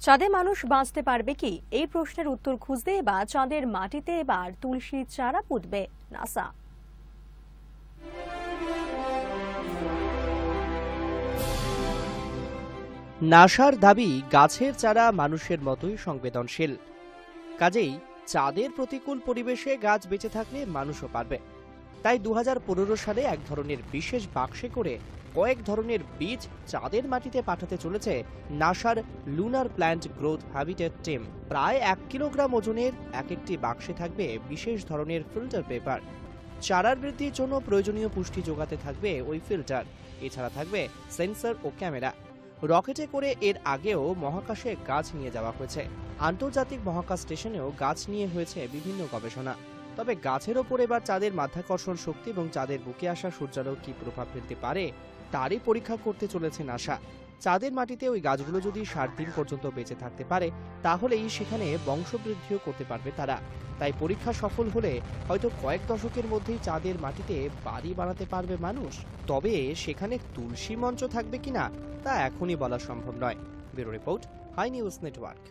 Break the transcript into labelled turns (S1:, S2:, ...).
S1: চাঁদে মানুষ বাঁচতে পারবে কি, এই প্রশ্নের উত্তর খুঁজতে এবার চাঁদের মাটিতে এবার তুলসী চারা পুঁতবে নাসা।
S2: নাসার দাবি, গাছের চারা মানুষের মতোই সংবেদনশীল, কাজেই চাঁদের প্রতিকূল পরিবেশে গাছ বেঁচে থাকলে মানুষও পারবে। তাই 2015 সালে এক ধরনের বিশেষ বাক্সে করে কয়েক ধরনের বীজ চাঁদের মাটিতে পাঠাতে চলেছে নাসার lunar plant growth habitat team. প্রায় 1 কিলোগ্রাম ওজনের এক একটি বাক্সে থাকবে বিশেষ ধরনের ফিল্টার পেপার। চারার বৃদ্ধির জন্য প্রয়োজনীয় পুষ্টি যোগাতে থাকবে ওই ফিল্টার। এছাড়া থাকবে সেন্সর ও ক্যামেরা। রকেটে করে এর আগেও মহাকাশে গাছ নিয়ে যাওয়া হয়েছে। আন্তর্জাতিক মহাকাশ স্টেশনেও গাছ নিয়ে হয়েছে বিভিন্ন গবেষণা। তবে গাছের ওপর এবার চাঁদের মাধ্যাকর্ষণ শক্তি এবং চাঁদের বুকে আসা সূর্যালোক কি প্রভাব ফেলতে পারে তারই পরীক্ষা করতে চলেছে নাসা। চাঁদের মাটিতে ওই গাছগুলো যদি 60 দিন পর্যন্ত বেঁচে থাকতে পারে, তাহলেই সেখানে বংশবৃদ্ধিও করতে পারবে তারা। তাই পরীক্ষা সফল হলে হয়তো কয়েক দশকের মধ্যেই চাঁদের মাটিতে বাড়ি বানাতে পারবে মানুষ। তবে সেখানে তুলসী মঞ্চ থাকবে কিনা তা এখনই বলা সম্ভব নয়। Bureau report, high news network.